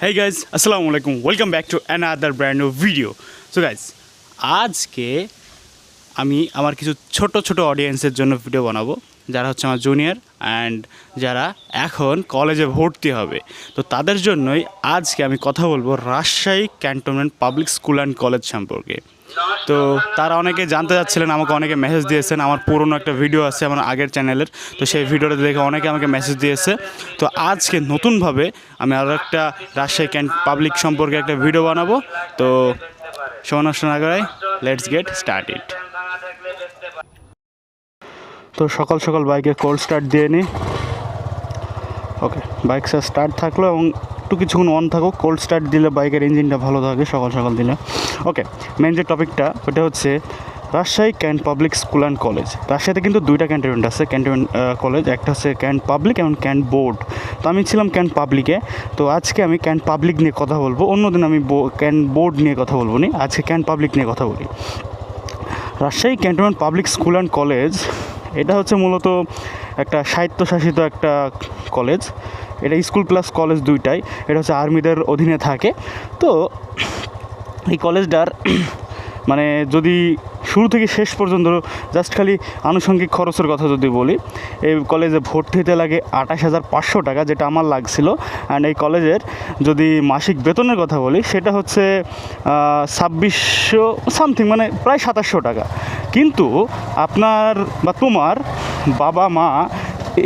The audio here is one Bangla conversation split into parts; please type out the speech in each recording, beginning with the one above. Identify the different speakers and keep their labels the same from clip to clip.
Speaker 1: Hey guys, assalamu alaikum. Welcome back to another brand new video. So guys, আজকে আমি আমার কিছু ছোট ছোট অডিয়েন্সের জন্য ভিডিও বানাবো যারা হচ্ছে আমার জুনিয়র অ্যান্ড যারা এখন কলেজে ভর্তি হবে। তো তাদের জন্যই আজকে আমি কথা বলবো Rajshahi cantonment public school and college সম্পর্কে। তো তারা অনেকে জানতে চাচ্ছিলেন, আমাকে অনেকে মেসেজ দিয়েছেন। আমার পুরনো একটা ভিডিও আছে আমার আগের চ্যানেলের, তো সেই ভিডিওটা দেখে অনেকে আমাকে মেসেজ দিয়েছে। তো আজকে নতুনভাবে আমি আরও একটা রাজশাহী পাবলিক সম্পর্কে একটা ভিডিও বানাবো। তো সময় না করাই লেটস গেট স্টার্টেড। তো সকাল সকাল বাইকে কোল্ড স্টার্ট দিয়ে নিই। ওকে, বাইক স্টার্ট থাকলো এবং একটু কিছুক্ষণ অন থাকুক। কোল্ড স্টার্ট দিলে বাইকের ইঞ্জিনটা ভালো থাকে সকাল সকাল দিলে। ওকে, মেন যে টপিকটা ওটা হচ্ছে Rajshahi can't public school and college. রাজশাহীতে কিন্তু দুইটা ক্যান্টনমেন্ট আছে, ক্যান্টনমেন্ট কলেজ, একটা হচ্ছে ক্যান্ট পাবলিক এবং ক্যান্ট বোর্ড। তো আমি ছিলাম ক্যান্ট পাবলিকে, তো আজকে আমি ক্যান্ট পাবলিক নিয়ে কথা বলবো। অন্যদিন আমি ক্যান্ট বোর্ড নিয়ে কথা বলবো না, আজকে ক্যান্ট পাবলিক নিয়ে কথা বলি। Rajshahi cantonment public school and college এটা হচ্ছে মূলত একটা স্বায়ত্তশাসিত একটা কলেজ। এটা স্কুল প্লাস কলেজ দুইটাই। এটা হচ্ছে আর্মিদের অধীনে থাকে। তো এই কলেজটার মানে যদি শুরু থেকে শেষ পর্যন্ত জাস্ট খালি আনুষঙ্গিক খরচের কথা যদি বলি, এই কলেজে ভর্তি হতে লাগে 28,500 টাকা, যেটা আমার লাগছিল। অ্যান্ড এই কলেজের যদি মাসিক বেতনের কথা বলি সেটা হচ্ছে 2600 সামথিং, মানে প্রায় 2700 টাকা। কিন্তু আপনার বা তোমার বাবা মা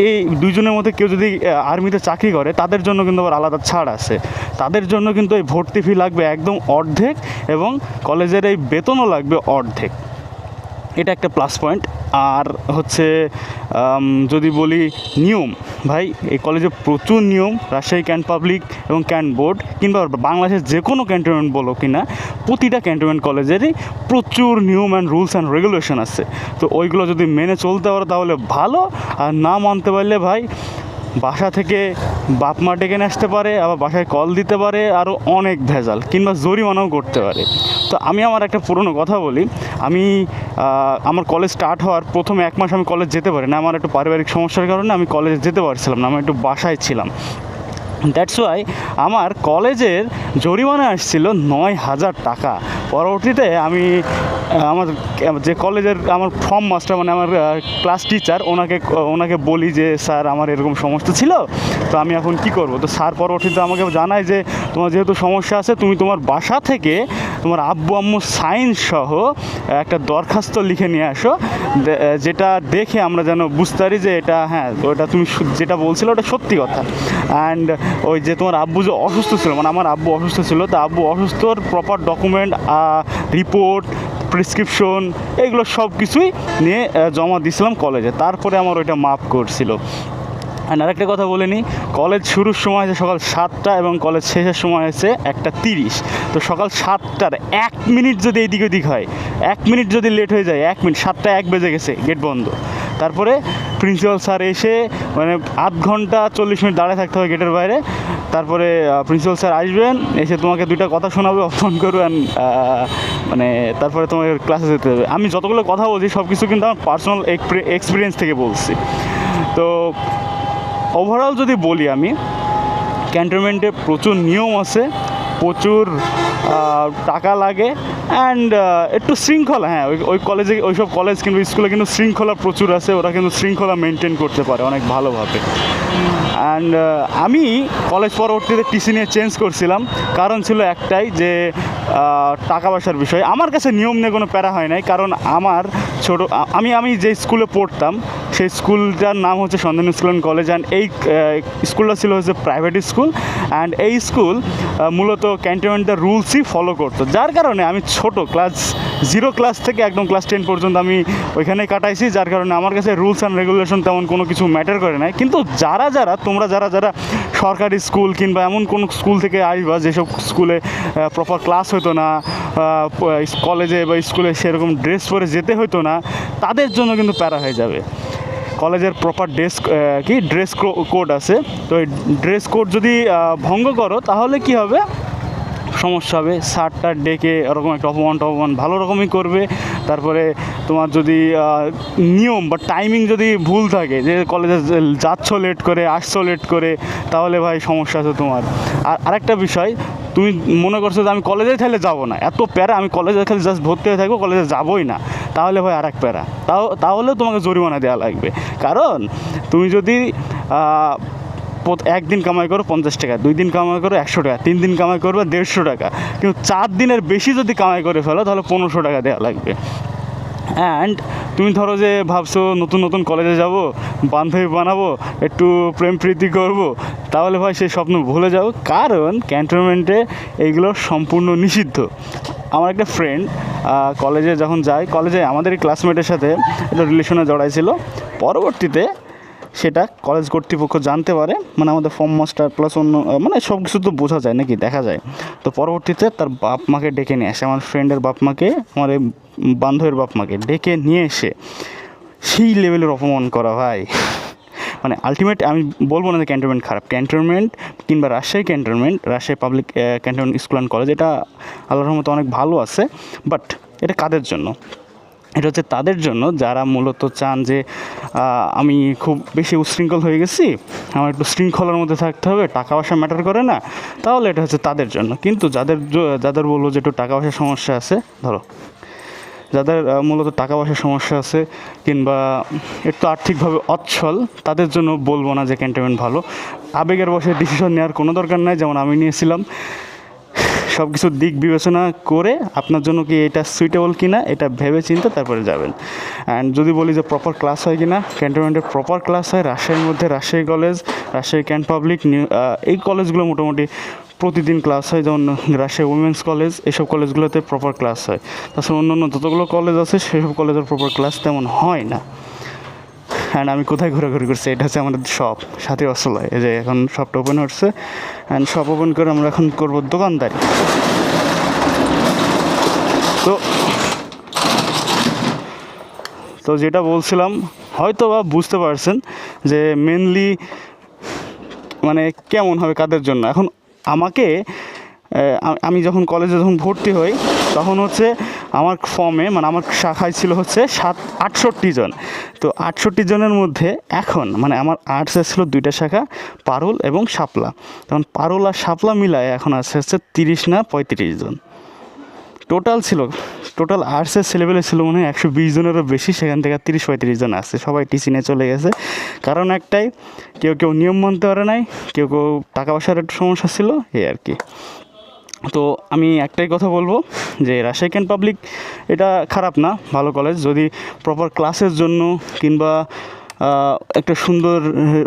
Speaker 1: এই দুইজনের মধ্যে কেউ যদি আর্মিতে চাকরি করে তাদের জন্য কিন্তু আবার আলাদা ছাড় আছে। তাদের জন্য কিন্তু এই ভর্তি ফি লাগবে একদম অর্ধেক এবং কলেজের এই বেতনও লাগবে অর্ধেক। এটা একটা প্লাস পয়েন্ট। আর হচ্ছে যদি বলি নিয়ম, ভাই এই কলেজে প্রচুর নিয়ম। রাজশাহী ক্যান্ট পাবলিক এবং ক্যান্ট বোর্ড কিংবা বাংলাদেশের যে কোনো ক্যান্টনমেন্ট বলো কি না, প্রতিটা ক্যান্টনমেন্ট কলেজেরই প্রচুর নিয়ম অ্যান্ড রুলস অ্যান্ড রেগুলেশন আছে। তো ওইগুলো যদি মেনে চলতে পারো তাহলে ভালো, আর না মানতে পারলে ভাই বাসা থেকে বাপ মা ডেকে নিয়ে আসতে পারে, আবার বাসায় কল দিতে পারে, আরও অনেক ভেজাল কিংবা জরিমানাও করতে পারে। তো আমি আমার একটা পুরনো কথা বলি। আমি আমার কলেজ স্টার্ট হওয়ার প্রথমে 1 মাস আমি কলেজ যেতে পারি না। আমার একটু পারিবারিক সমস্যার কারণে আমি কলেজে যেতে পারছিলাম না, আমি একটু বাসায় ছিলাম। দ্যাটস ওয়াই আমার কলেজের জরিমানা আসছিল 9,000 টাকা। পরবর্তীতে আমি আমার যে কলেজের আমার ফর্ম মাস্টার, মানে আমার ক্লাস টিচার, ওনাকে বলি যে স্যার আমার এরকম সমস্যা ছিল, তো আমি এখন কি করব। তো স্যার পরবর্তীতে আমাকে জানায় যে তোমার যেহেতু সমস্যা আছে তুমি তোমার বাসা থেকে তোমার আব্বু আম্মু সাইন সহ একটা দরখাস্ত লিখে নিয়ে আসো, যেটা দেখে আমরা যেন বুঝতে পারি যে এটা হ্যাঁ ওটা তুমি যেটা বলছিলে ওটা সত্যি কথা। অ্যান্ড ওই যে তোমার আব্বু যে অসুস্থ ছিল, মানে আমার আব্বু অসুস্থ ছিল, তো আব্বু অসুস্থর প্রপার ডকুমেন্ট, রিপোর্ট, প্রেসক্রিপশন, এগুলো সব কিছুই নিয়ে জমা দিয়েছিলাম কলেজে। তারপরে আমার ওইটা মাপ করছিল। আর আরেকটা কথা বলে নিই, কলেজ শুরুর সময় আছে সকাল 7টা এবং কলেজ শেষের সময় আছে 1:30। তো সকাল 7টার 1 মিনিট যদি এইদিক ওদিক হয়, 1 মিনিট যদি লেট হয়ে যায়, 1 মিনিট, 7টা 1 বেজে গেছে, গেট বন্ধ। তারপরে প্রিন্সিপাল স্যার এসে মানে আধ ঘন্টা 40 মিনিট দাঁড়িয়ে থাকতে হবে গেটের বাইরে। তারপরে প্রিন্সিপাল স্যার আসবেন, এসে তোমাকে 2টা কথা শোনাবে, অপমান করবেন, মানে তারপরে তোমাকে ক্লাসে যেতে হবে। আমি যতগুলো কথা বলছি সব কিছু কিন্তু আমার পার্সোনাল এক্সপিরিয়েন্স থেকে বলছি। তো ওভারঅল যদি বলি, আমি ক্যান্টনমেন্টে প্রচুর নিয়ম আছে, প্রচুর টাকা লাগে, অ্যান্ড একটু শৃঙ্খলা, হ্যাঁ ওই কলেজে, ওইসব কলেজ কিন্তু স্কুলে কিন্তু শৃঙ্খলা প্রচুর আছে। ওরা কিন্তু শৃঙ্খলা মেনটেন করতে পারে অনেক ভালোভাবে। অ্যান্ড আমি কলেজ পরবর্তীতে টিসি নিয়ে চেঞ্জ করছিলাম, কারণ ছিল একটাই যে টাকা পয়সার বিষয়। আমার কাছে নিয়ম নিয়ে কোনো প্যারা হয় নাই, কারণ আমার আমি যে স্কুলে পড়তাম সেই স্কুলটার নাম হচ্ছে সন্ধানী স্কুল অ্যান্ড কলেজ। অ্যান্ড এই স্কুলটা ছিল হচ্ছে প্রাইভেট স্কুল। অ্যান্ড এই স্কুল মূলত ক্যান্টনমেন্টের রুলসই ফলো করতো, যার কারণে আমি ছোট ক্লাস 0 ক্লাস থেকে একদম ক্লাস 10 পর্যন্ত আমি ওইখানেই কাটাইছি। যার কারণে আমার কাছে রুলস অ্যান্ড রেগুলেশন তেমন কোনো কিছু ম্যাটার করে নাই। কিন্তু তোমরা যারা সরকারি স্কুল কিংবা এমন কোনো স্কুল থেকে আসবা যেসব স্কুলে প্রপার ক্লাস হতো না, কলেজে বা স্কুলে সেরকম ড্রেস পরে যেতে হতো না, তাদের জন্য কিন্তু প্যারা হয়ে যাবে। কলেজের প্রপার ড্রেস কোড আছে। তো এই ড্রেস কোড যদি ভঙ্গ করো তাহলে কি হবে, সমস্যা হবে। স্যারটার ডেকে এরকম একটা অপমান ভালো রকমই করবে। তারপরে তোমার যদি নিয়ম বা টাইমিং যদি ভুল থাকে, যে কলেজে যাচ্ছ লেট করে আসছো লেট করে, তাহলে ভাই সমস্যা আছে তোমার। আর আরেকটা বিষয়, তুমি মনে করছো যে আমি কলেজে তাহলে যাবো না, এত প্যারা, আমি কলেজে খালি জাস্ট ভর্তি হয়ে থাকবো, কলেজে যাবোই না, তাহলে ভাই আর এক প্যারা, তাহলে তোমাকে জরিমানা দেওয়া লাগবে। কারণ তুমি যদি একদিন কামাই করো 50 টাকা, 2 দিন কামাই করো 100 টাকা, 3 দিন কামাই করবে 150 টাকা, কিন্তু 4 দিনের বেশি যদি কামাই করে ফেলো তাহলে 1500 টাকা দেওয়া লাগবে। অ্যান্ড তুমি ধরো যে ভাবছো নতুন নতুন কলেজে যাব, বান্ধবী বানাবো, একটু প্রেম প্রীতি করবো, তাহলে ভাই সেই স্বপ্ন ভুলে যাও, কারণ ক্যান্টনমেন্টে এইগুলো সম্পূর্ণ নিষিদ্ধ। আমার একটা ফ্রেন্ড কলেজে যখন যায়, কলেজে আমাদের ক্লাসমেটের সাথে একটা রিলেশনে জড়াইছিল, পরবর্তীতে সেটা কলেজ কর্তৃপক্ষ জানতে পারে, মানে আমাদের ফর্ম মাস্টার প্লাস অন্য, মানে সব কিছু তো বোঝা যায় নাকি, দেখা যায়। তো পরবর্তীতে তার বাপ মাকে ডেকে নিয়ে আসে, আমার ফ্রেন্ডের বাপ মাকে, আমার এই বান্ধবের বাপ মাকে ডেকে নিয়ে এসে সেই লেভেলের অপমান করা ভাই। মানে আলটিমেট আমি বলবো না যে ক্যান্টনমেন্ট খারাপ, ক্যান্টনমেন্ট কিংবা Rajshahi cantonment, Rajshahi public cantonment school and college, এটা আল্লাহর রহমতে অনেক ভালো আছে। বাট এটা কাদের জন্য? এটা হচ্ছে তাদের জন্য যারা মূলত চান যে আমি খুব বেশি উশৃঙ্খল হয়ে গেছি, আমার একটু শৃঙ্খলার মধ্যে থাকতে হবে, টাকা পয়সা ম্যাটার করে না, তাহলে এটা হচ্ছে তাদের জন্য। কিন্তু যাদের বলবো যে একটু টাকা পয়সার সমস্যা আছে, ধরো যাদের মূলত টাকা পয়সার সমস্যা আছে কিংবা একটু আর্থিকভাবে অচ্ছল, তাদের জন্য বলবো না যে ক্যান্টনমেন্ট ভালো। আবেগের বসে ডিসিশন নেওয়ার কোনো দরকার নাই, যেমন আমি নিয়েছিলাম। সব কিছুর দিক বিবেচনা করে আপনার জন্য কি এটা সুইটেবল কি না, এটা ভেবে চিন্তে তারপরে যাবেন। অ্যান্ড যদি বলি যে প্রপার ক্লাস হয় কি না, ক্যান্টনমেন্টের প্রপার ক্লাস হয়। রাজশাহীর মধ্যে Rajshahi college, Rajshahi can't public, এই কলেজগুলো মোটামুটি প্রতিদিন ক্লাস হয়। যেমন রাজশাহী উইমেন্স কলেজ, এইসব কলেজগুলোতে প্রপার ক্লাস হয়। তাছাড়া অন্য অন্য যতগুলো কলেজ আছে সেসব কলেজের প্রপার ক্লাস তেমন হয় না। অ্যান্ড আমি কোথায় ঘোরাঘুরি করছি, এটা হচ্ছে আমাদের শপ, সাথী অস্ট্রেলিয়া। এই যে এখন শপটা ওপেন হচ্ছে, অ্যান্ড শপ ওপেন করে আমরা এখন করবো দোকানদারি। তো যেটা বলছিলাম, হয়তো বা বুঝতে পারছেন যে মেনলি মানে কেমন হবে, কাদের জন্য। এখন আমাকে আমি যখন কলেজে ভর্তি হই, তখন হচ্ছে আমার ফর্মে, মানে আমার শাখায় ছিল হচ্ছে 68 জন। তো 68 জনের মধ্যে এখন মানে আমার আর্টসে ছিল 2টা শাখা, পারুল এবং শাপলা। তখন পারুল আর শাপলা মিলায় এখন আছে হচ্ছে 30 না 35 জন টোটাল আর্টসের ছেলেবেলে ছিল মনে হয় 120 জনেরও বেশি। সেখান থেকে 30-35 জন আসছে, সবাই টিসি নিয়ে চলে গেছে। কারণ একটাই, কেউ নিয়ম মানতে পারে নাই, কেউ টাকা পয়সার একটু সমস্যা ছিল, এই আর কি। তো আমি একটাই কথা বলবো যে রাজশাহী ক্যান্ট পাবলিক এটা খারাপ না, ভালো কলেজ। যদি প্রপার ক্লাসের জন্য কিংবা একটা সুন্দর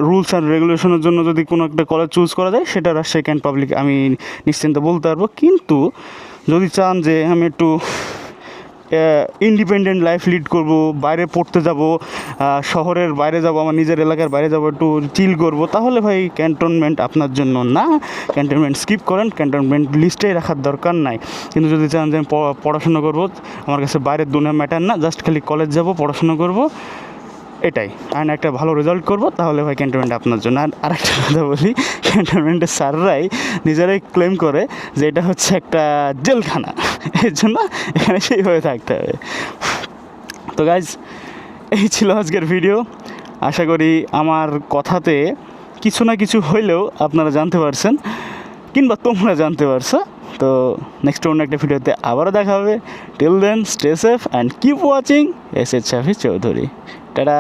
Speaker 1: রুলস অ্যান্ড রেগুলেশনের জন্য যদি কোনো একটা কলেজ চুজ করা যায়, সেটা রাজশাহী ক্যান্ট পাবলিক আমি নিশ্চিন্তে বলতে পারবো। কিন্তু যদি চান যে আমি একটু ইন্ডিপেন্ডেন্ট লাইফ লিড করব, বাইরে পড়তে যাব, শহরের বাইরে যাব, আমার নিজের এলাকার বাইরে যাব, একটু চিল করব, তাহলে ভাই ক্যান্টনমেন্ট আপনার জন্য না। ক্যান্টনমেন্ট স্কিপ করেন, ক্যান্টনমেন্ট লিস্টেই রাখার দরকার নাই। কিন্তু যদি চান যে আমি পড়াশোনা করব, আমার কাছে বাইরের দুনিয়া ম্যাটার না, জাস্ট খালি কলেজ যাব, পড়াশোনা করব, এটাই, আর একটা ভালো রেজাল্ট করবো, তাহলে ভাই ক্যান্টনমেন্ট আপনার জন্য। আর আরেকটা কথা বলি, ক্যান্টনমেন্টের স্যাররাই নিজেরাই ক্লেম করে যে এটা হচ্ছে একটা জেলখানা, এর জন্য এখানে সেইভাবে থাকতে হবে। তো গাইজ, এই ছিল আজকের ভিডিও। আশা করি আমার কথাতে কিছু না কিছু হইলেও আপনারা জানতে পারছেন, কিংবা তোমরা জানতে পারছো। তো নেক্সট অন্য একটা ভিডিওতে আবারও দেখা হবে। Till then, stay safe and keep watching S H Shafi Chowdhury. Tata.